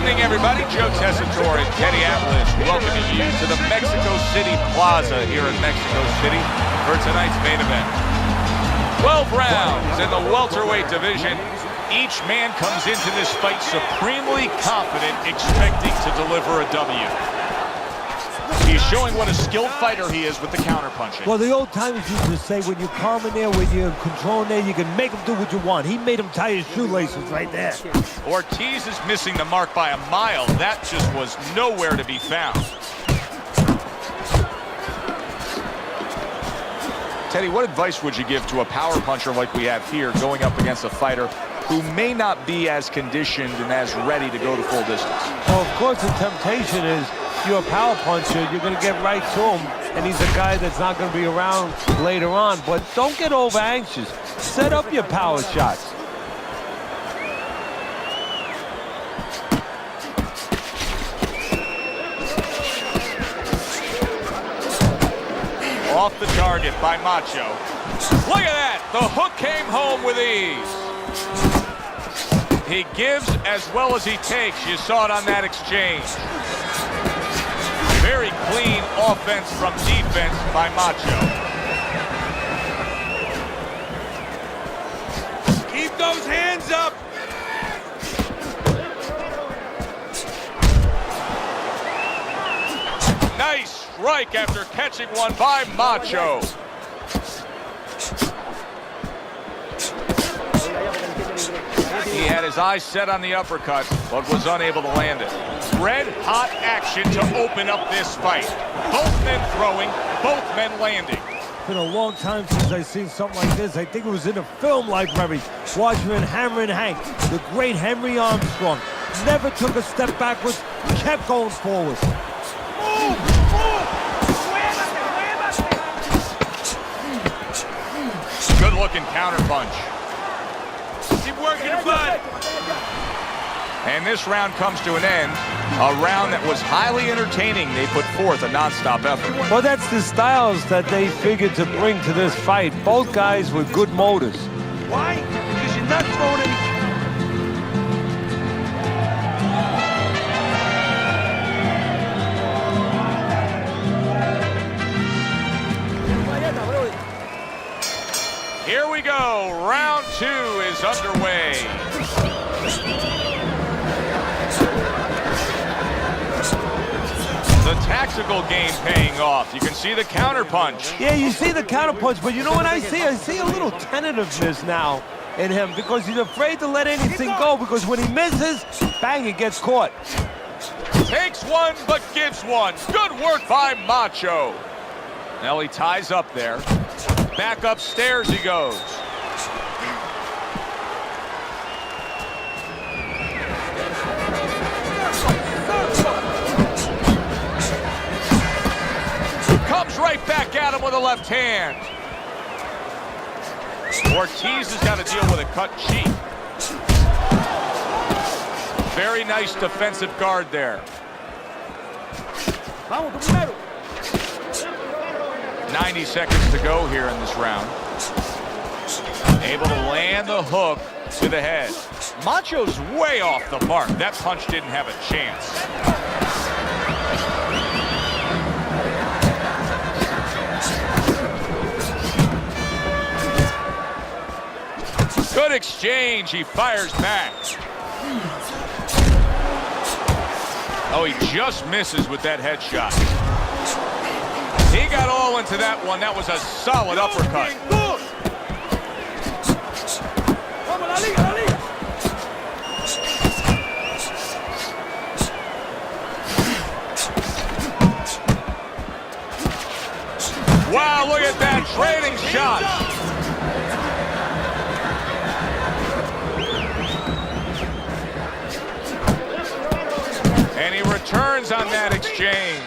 evening, everybody. Joe Tessitore and Teddy Atlas welcoming you to the Mexico City Plaza here in Mexico City for tonight's main event. 12 rounds in the welterweight division. Each man comes into this fight supremely confident, expecting to deliver a W. He's showing what a skilled fighter he is with the counterpunching. Well, the old timers used to say when you're calm in there, when you're controlling there, you can make him do what you want. He made him tie his shoelaces right there. Ortiz is missing the mark by a mile. That just was nowhere to be found. Teddy, what advice would you give to a power puncher like we have here going up against a fighter who may not be as conditioned and as ready to go the full distance? Well, of course, the temptation is you're a power puncher, you're going to get right to him, and he's a guy that's not going to be around later on. But don't get over anxious. Set up your power shots. Off the target by Macho. Look at that! The hook came home with ease. He gives as well as he takes. You saw it on that exchange. Very clean offense from defense by Macho. Keep those hands up! Nice strike after catching one by Macho. He had his eyes set on the uppercut, but was unable to land it. Red-hot action to open up this fight. Both men throwing, both men landing. It's been a long time since I've seen something like this. I think it was in a film library, watching Hammer and Hank. The great Henry Armstrong never took a step backwards, kept going forward. Good-looking counterpunch. Keep working the butt. And this round comes to an end. A round that was highly entertaining. They put forth a non-stop effort. Well, that's the styles that they figured to bring to this fight. Both guys with good motors. Why? Because you're not throwing any. Here we go. Round 2 is underway. The tactical game paying off. You can see the counterpunch. Yeah, you see the counterpunch, but you know what I see? I see a little tentativeness now in him because he's afraid to let anything go because when he misses, bang, it gets caught. Takes one, but gives one. Good work by Macho. Now he ties up there. Back upstairs he goes. Comes right back at him with a left hand. Ortiz has got to deal with a cut cheek. Very nice defensive guard there. 90 seconds to go here in this round. Able to land the hook to the head. Macho's way off the mark. That punch didn't have a chance. Good exchange. He fires back. Oh, he just misses with that headshot. He got all into that one. That was a solid uppercut. Wow, look at that, trading shots. And he returns on that exchange.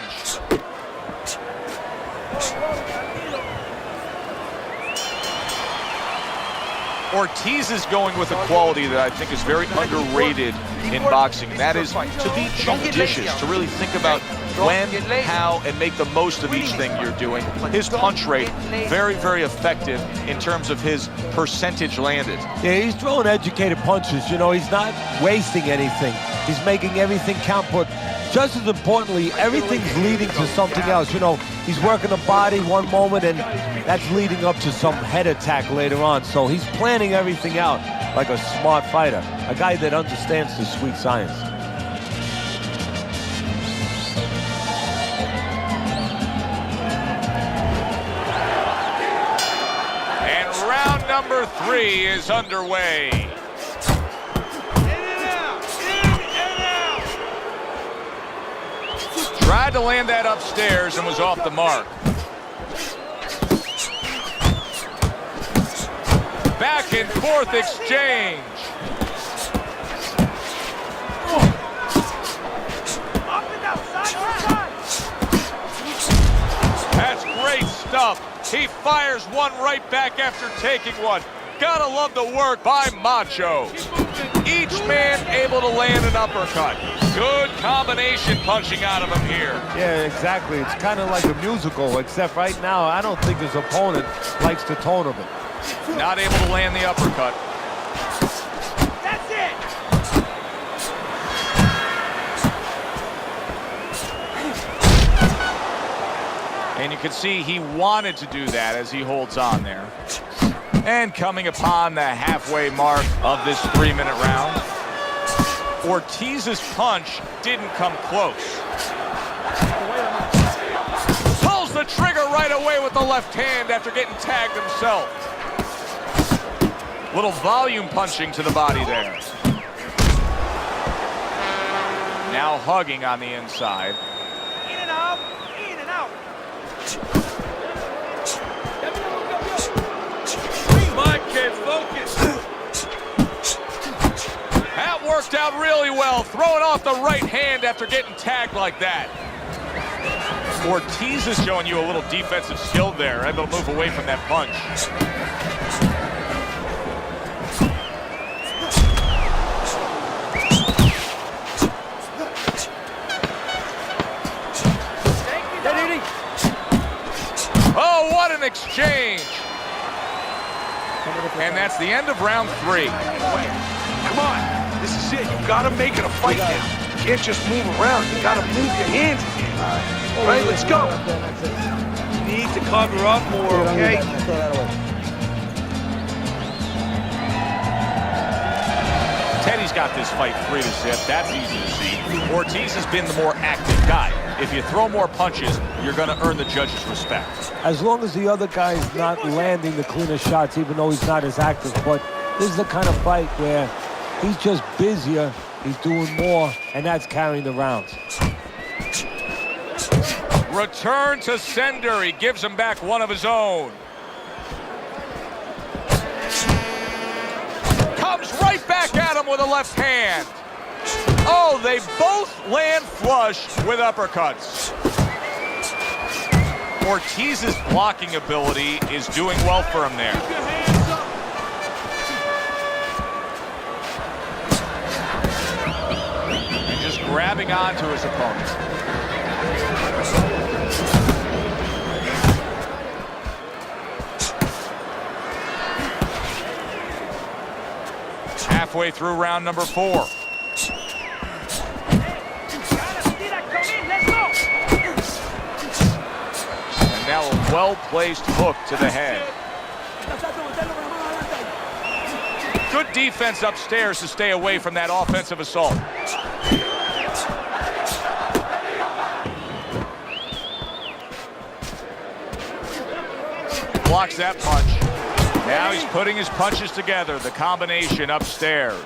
Ortiz is going with a quality that I think is very underrated in boxing, and that is to be judicious, to really think about when, how, and make the most of each thing you're doing. His punch rate, very, very effective in terms of his percentage landed. Yeah, he's throwing educated punches. You know, he's not wasting anything. He's making everything count, but just as importantly, everything's leading to something else. You know, he's working the body one moment, and that's leading up to some head attack later on. So he's planning everything out like a smart fighter, a guy that understands the sweet science. And round number 3 is underway. Tried to land that upstairs and was off the mark. Back and forth exchange. That's great stuff. He fires one right back after taking one. Gotta love the work by Macho. Each man able to land an uppercut. Good combination punching out of him here. Yeah, exactly. It's kind of like a musical, except right now, I don't think his opponent likes the tone of it. Not able to land the uppercut. That's it. And you can see he wanted to do that as he holds on there. And coming upon the halfway mark of this 3-minute round, Ortiz's punch didn't come close. Pulls the trigger right away with the left hand after getting tagged himself. Little volume punching to the body there. Now hugging on the inside. In and out. In and out. Come on, kid. Focus. That worked out really well, throwing off the right hand after getting tagged like that. Ortiz is showing you a little defensive skill there, able to move away from that punch. Oh, what an exchange! And that's the end of round 3. Come on. This is it. You gotta make it a fight now. You can't just move around. You gotta move your hands again. All right, let's go. You need to cover up more, okay? Teddy's got this fight 3-zip. That's easy to see. Ortiz has been the more active guy. If you throw more punches, you're going to earn the judges' respect. As long as the other guy's not landing the cleaner shots, even though he's not as active. But this is the kind of fight where he's just busier, he's doing more, and that's carrying the rounds. Return to sender. He gives him back one of his own. Comes right back at him with a left hand. Oh, they both land flush with uppercuts. Ortiz's blocking ability is doing well for him there. And just grabbing onto his opponent. Halfway through round number 4. And now a well-placed hook to the head. Good defense upstairs to stay away from that offensive assault. Blocks that punch. Now he's putting his punches together, the combination upstairs.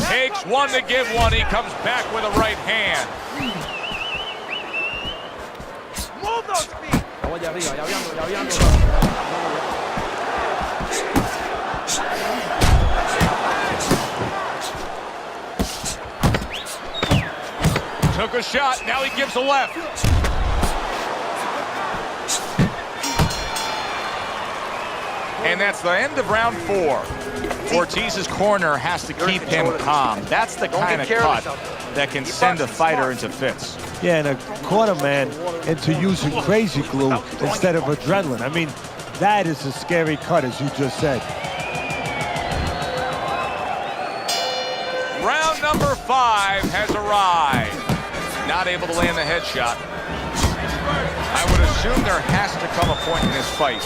Takes one to give one. He comes back with a right hand. Move those feet. Took a shot, now he gives a left. And that's the end of round 4. Ortiz's corner has to keep him calm. That's the kind of cut that can send a fighter into fits. Yeah, and a corner man into using crazy glue instead of adrenaline. I mean, That is a scary cut, as you just said. Round number 5 has arrived. Not able to land the headshot. I would assume there has to come a point in this fight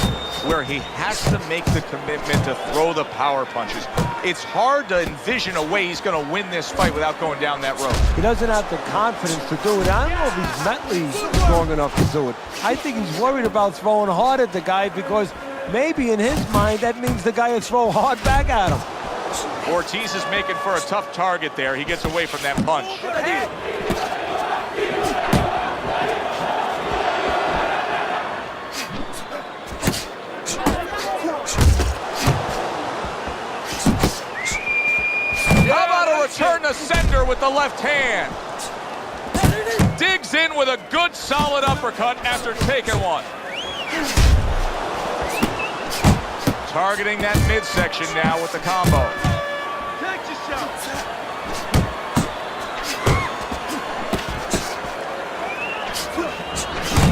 where he has to make the commitment to throw the power punches. It's hard to envision a way he's going to win this fight without going down that road. He doesn't have the confidence to do it. I don't know if he's mentally strong enough to do it. I think he's worried about throwing hard at the guy because maybe in his mind that means the guy will throw hard back at him. Ortiz is making for a tough target there. He gets away from that punch. How about a return to sender with the left hand? Digs in with a good solid uppercut after taking one. Targeting that midsection now with the combo. Take your shot.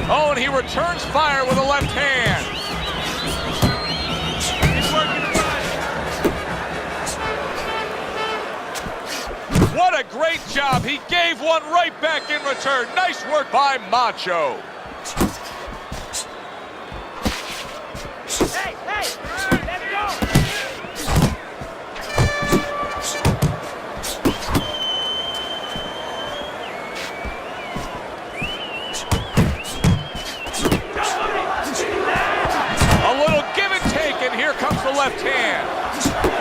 Oh, and he returns fire with a left hand. He's working the body. What a great job. He gave one right back in return. Nice work by Macho. Hey, let's go. A little give and take, and here comes the left hand.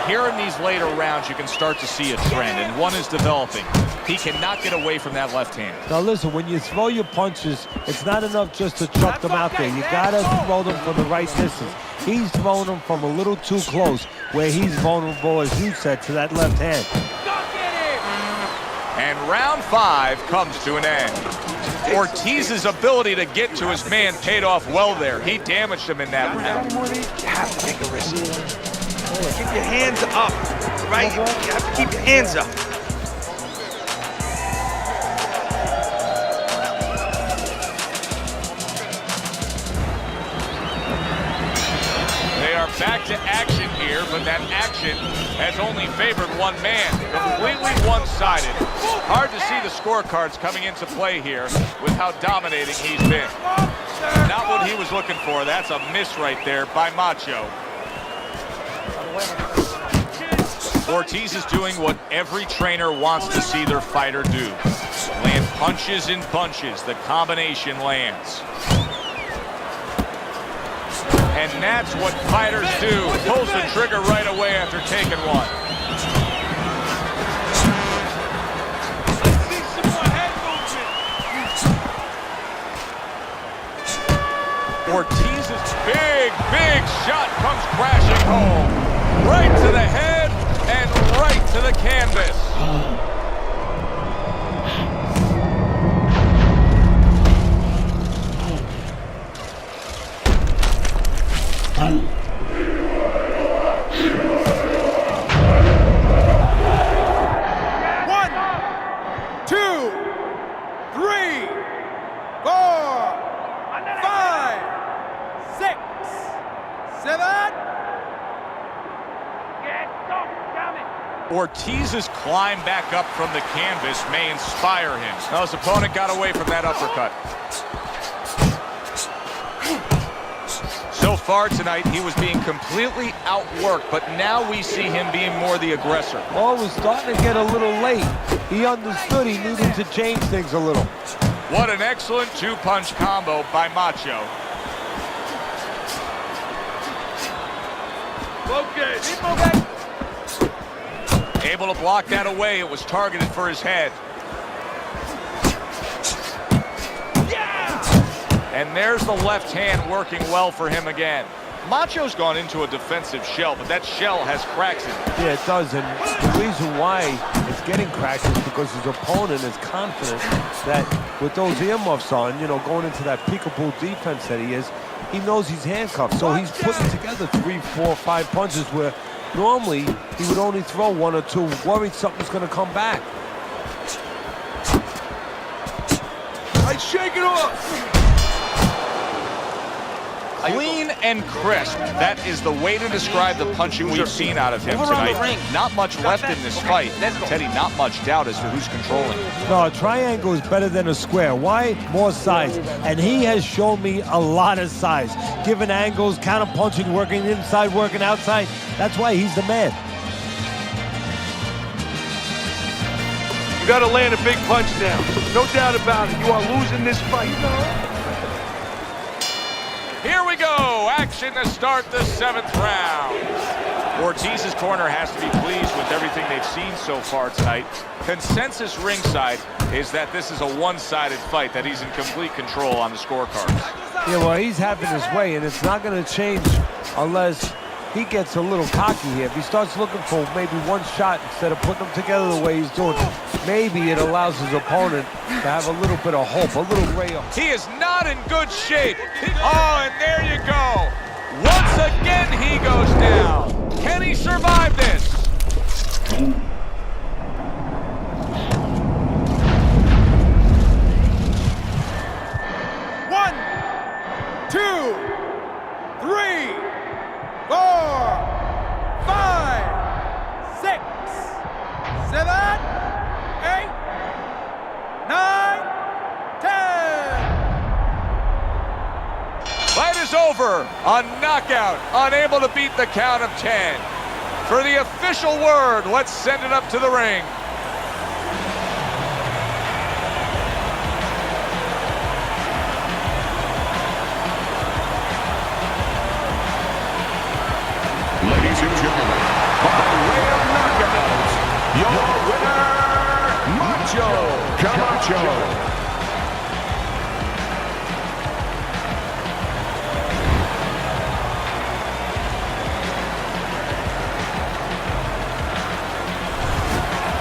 Here in these later rounds, you can start to see a trend, and one is developing. He cannot get away from that left hand. Now listen, when you throw your punches, it's not enough just to chuck them out there. You gotta throw them from the right distance. He's throwing them from a little too close, where he's vulnerable, as you said, to that left hand. And round 5 comes to an end. Ortiz's ability to get to his man paid off well there. He damaged him in that round. You have to take a risk. Keep your hands up, right? You have to keep your hands up. They are back to action here, but that action has only favored one man. Completely one-sided. Hard to see the scorecards coming into play here with how dominating he's been. Not what he was looking for. That's a miss right there by Macho. Ortiz is doing what every trainer wants to see their fighter do. Land punches in bunches. The combination lands. And that's what fighters do. Pulls the trigger right away after taking one. Let's see some more head movement. Ortiz's big shot comes crashing home. Right to the head and right to the canvas. One, 2, 3, 4, 5, 6, 7. Ortiz's climb back up from the canvas may inspire him. Now his opponent got away from that uppercut. So far tonight, he was being completely outworked, but now we see him being more the aggressor. Oh, it was starting to get a little late. He understood he needed to change things a little. What an excellent two-punch combo by Macho. Okay. Able to block that away. It was targeted for his head. Yeah! And there's the left hand working well for him again. Macho's gone into a defensive shell, but that shell has cracks in it. Yeah, it does, and the reason why it's getting cracks is because his opponent is confident that with those earmuffs on, you know, going into that peekaboo defense that he is, he knows he's handcuffed. So he's putting together 3, 4, 5 punches where normally he would only throw 1 or 2, worried something's going to come back. All right, shake it off. Clean and crisp. That is the way to describe the punching we've seen out of him tonight. Not much left in this fight. Teddy, not much doubt as to who's controlling. No, a triangle is better than a square. Why? More size. And he has shown me a lot of size. Given angles, counter punching, working inside, working outside. That's why he's the man. You got to land a big punch now. No doubt about it. You are losing this fight. Here we go. Action to start the 7th round. Ortiz's corner has to be pleased with everything they've seen so far tonight. Consensus ringside is that this is a one-sided fight, that he's in complete control on the scorecards. Yeah, well, he's having his way, and it's not going to change unless he gets a little cocky here. If he starts looking for maybe one shot instead of putting them together the way he's doing, maybe it allows his opponent to have a little bit of hope, a little ray of... He is not in good shape. Oh, and there you go. Once again, he goes down. Can he survive this? One, 2, 3, 4, 5, 6, 7, 8, 9, 10. Fight is over. A knockout. Unable to beat the count of 10. For the official word, let's send it up to the ring. Ladies and gentlemen, by way of knockout, your winner, Macho Camacho.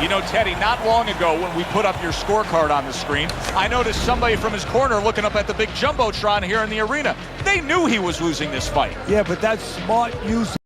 You know, Teddy, not long ago when we put up your scorecard on the screen, I noticed somebody from his corner looking up at the big Jumbotron here in the arena. They knew he was losing this fight. Yeah, but that's smart use